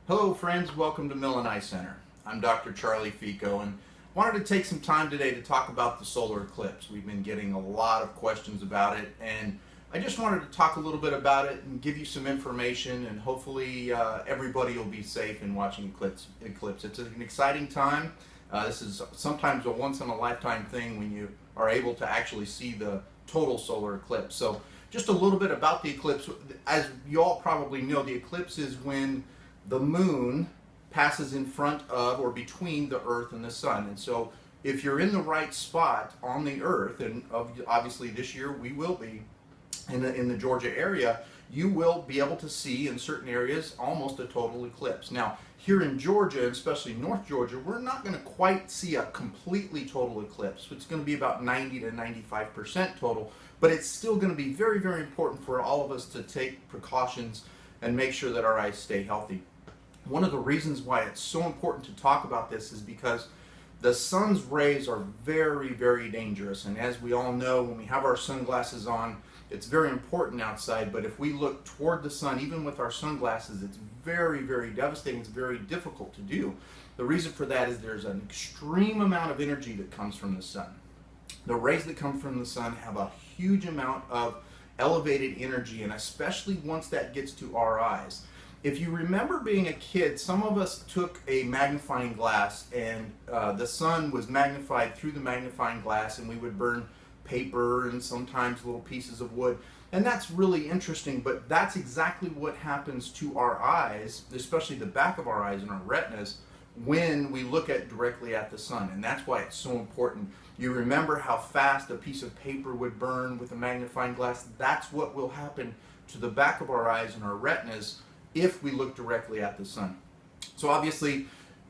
Hello friends, welcome to Milan Eye Center. I'm Dr. Charlie Ficco and wanted to take some time today to talk about the solar eclipse. We've been getting a lot of questions about it and I just wanted to talk a little bit about it and give you some information, and hopefully everybody will be safe in watching eclipse. It's an exciting time. This is sometimes a once-in-a-lifetime thing when you are able to actually see the total solar eclipse. So just a little bit about the eclipse. As you all probably know, the eclipse is when the moon passes in front of or between the Earth and the Sun. And so if you're in the right spot on the Earth, and obviously this year we will be in the Georgia area, you will be able to see in certain areas almost a total eclipse. Now here in Georgia, especially North Georgia, we're not going to quite see a completely total eclipse. It's going to be about 90 to 95% total, but it's still going to be very, very important for all of us to take precautions and make sure that our eyes stay healthy. One of the reasons why it's so important to talk about this is because the sun's rays are very, very dangerous. And as we all know, when we have our sunglasses on, it's very important outside, but if we look toward the sun, even with our sunglasses, it's very, very devastating. It's very difficult to do. The reason for that is there's an extreme amount of energy that comes from the sun. The rays that come from the sun have a huge amount of elevated energy, and especially once that gets to our eyes. If you remember being a kid, some of us took a magnifying glass and the sun was magnified through the magnifying glass, and we would burn paper and sometimes little pieces of wood. And that's really interesting, but that's exactly what happens to our eyes, especially the back of our eyes and our retinas, when we look directly at the sun. And that's why it's so important. You remember how fast a piece of paper would burn with a magnifying glass? That's what will happen to the back of our eyes and our retinas if we look directly at the sun. So obviously,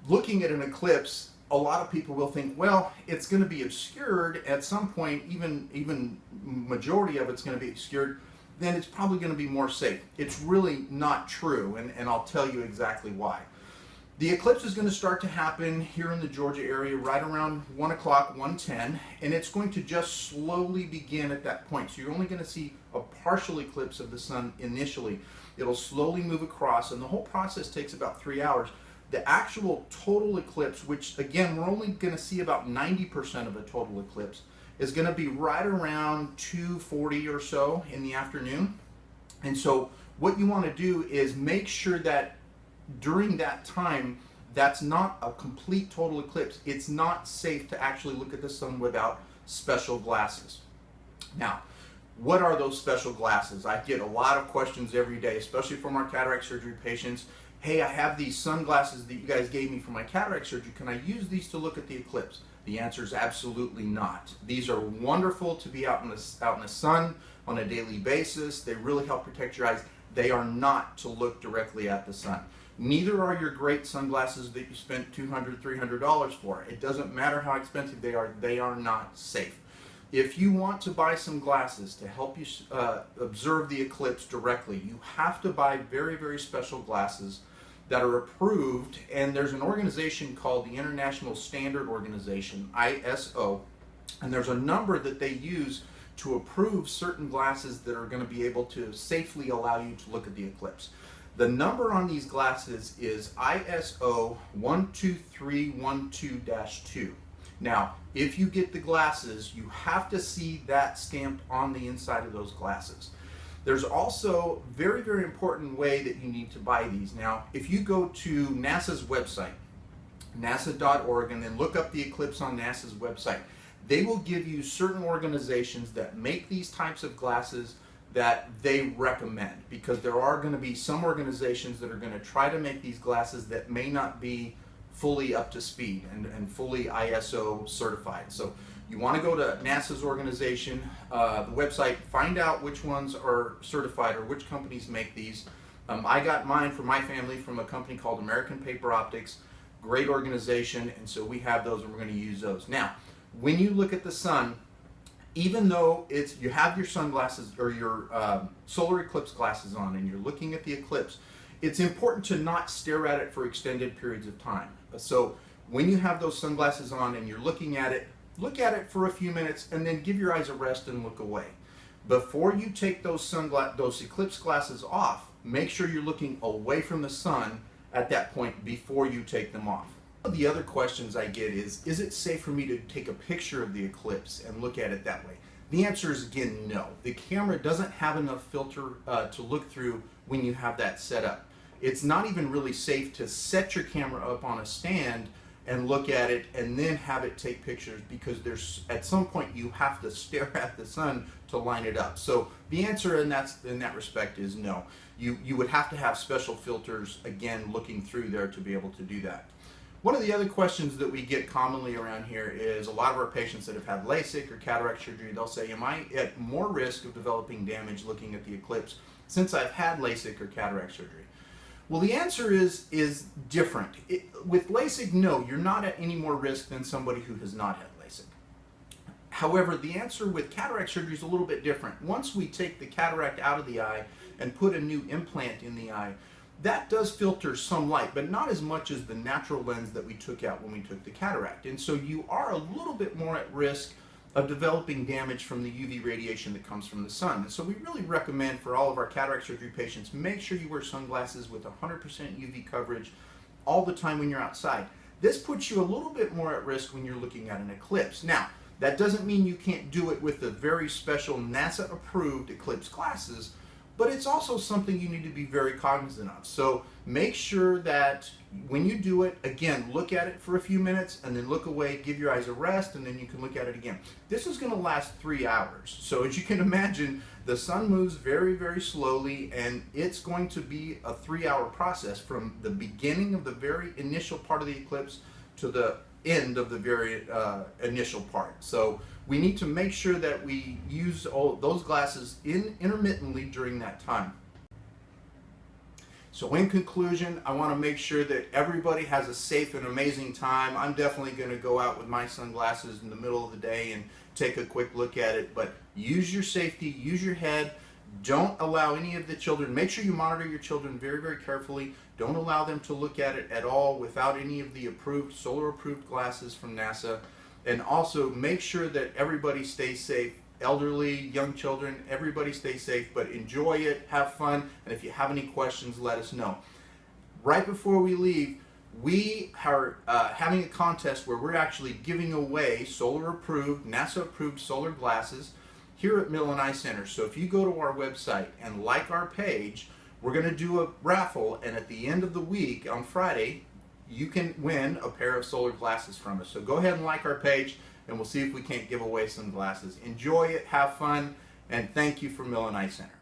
looking at an eclipse, a lot of people will think, well, it's going to be obscured at some point, even majority of it's going to be obscured, then it's probably going to be more safe. It's really not true, and I'll tell you exactly why. The eclipse is going to start to happen here in the Georgia area right around 1 o'clock, 1:10, and it's going to just slowly begin at that point. So you're only going to see a partial eclipse of the sun initially. It'll slowly move across, and the whole process takes about 3 hours. The actual total eclipse, which again, we're only going to see about 90% of a total eclipse, is going to be right around 2:40 or so in the afternoon. And so what you want to do is make sure that during that time, that's not a complete total eclipse. It's not safe to actually look at the sun without special glasses. Now, what are those special glasses? I get a lot of questions every day, especially from our cataract surgery patients. Hey, I have these sunglasses that you guys gave me for my cataract surgery. Can I use these to look at the eclipse? The answer is absolutely not. These are wonderful to be out in the sun on a daily basis. They really help protect your eyes. They are not to look directly at the sun. Neither are your great sunglasses that you spent $200, $300 for. It doesn't matter how expensive they are not safe. If you want to buy some glasses to help you observe the eclipse directly, you have to buy very, very special glasses that are approved, and there's an organization called the International Standard Organization, ISO, and there's a number that they use to approve certain glasses that are going to be able to safely allow you to look at the eclipse. The number on these glasses is ISO 12312-2. Now, if you get the glasses, you have to see that stamped on the inside of those glasses. There's also a very, very important way that you need to buy these. Now, if you go to NASA's website, nasa.org, and then look up the eclipse on NASA's website, they will give you certain organizations that make these types of glasses that they recommend, because there are going to be some organizations that are going to try to make these glasses that may not be fully up to speed and fully ISO certified. So you want to go to NASA's organization, the website, find out which ones are certified or which companies make these. I got mine for my family from a company called American Paper Optics, great organization, and so we have those and we're going to use those. Now, when you look at the sun, even though you have your sunglasses or your solar eclipse glasses on and you're looking at the eclipse, it's important to not stare at it for extended periods of time. So when you have those sunglasses on and you're looking at it, look at it for a few minutes and then give your eyes a rest and look away. Before you take those eclipse glasses off, make sure you're looking away from the sun at that point before you take them off. One of the other questions I get is it safe for me to take a picture of the Eclipse and look at it that way? The answer is, again, no. The camera doesn't have enough filter to look through when you have that set up. It's not even really safe to set your camera up on a stand and look at it and then have it take pictures, because there's at some point you have to stare at the sun to line it up. So the answer in that respect is no. You would have to have special filters, again, looking through there to be able to do that. One of the other questions that we get commonly around here is a lot of our patients that have had LASIK or cataract surgery, they'll say, am I at more risk of developing damage looking at the Eclipse since I've had LASIK or cataract surgery? Well, the answer is different. With LASIK, no, you're not at any more risk than somebody who has not had LASIK. However, the answer with cataract surgery is a little bit different. Once we take the cataract out of the eye and put a new implant in the eye, that does filter some light, but not as much as the natural lens that we took out when we took the cataract. And so you are a little bit more at risk of developing damage from the UV radiation that comes from the sun. And so we really recommend for all of our cataract surgery patients, make sure you wear sunglasses with 100% UV coverage all the time when you're outside. This puts you a little bit more at risk when you're looking at an eclipse. Now, that doesn't mean you can't do it with the very special NASA-approved Eclipse glasses, but it's also something you need to be very cognizant of. So make sure that when you do it, again, look at it for a few minutes and then look away, give your eyes a rest, and then you can look at it again. This is going to last 3 hours. So as you can imagine, the sun moves very, very slowly, and it's going to be a 3-hour process from the beginning of the very initial part of the eclipse to the end of the very initial part. So we need to make sure that we use all those glasses intermittently during that time. So in conclusion, I want to make sure that everybody has a safe and amazing time. I'm definitely going to go out with my sunglasses in the middle of the day and take a quick look at it, but use your safety, use your head. Don't allow any of the children, make sure you monitor your children very, very carefully. Don't allow them to look at it at all without any of the approved, solar approved glasses from NASA. And also make sure that everybody stays safe. Elderly, young children, everybody stay safe, but enjoy it, have fun, and if you have any questions, let us know. Right before we leave, we are having a contest where we're actually giving away solar approved, NASA approved solar glasses here at Milan Eye Center. So if you go to our website and like our page, we're going to do a raffle, and at the end of the week on Friday, you can win a pair of solar glasses from us. So go ahead and like our page, and we'll see if we can't give away some glasses. Enjoy it, have fun, and thank you for Milan Eye Center.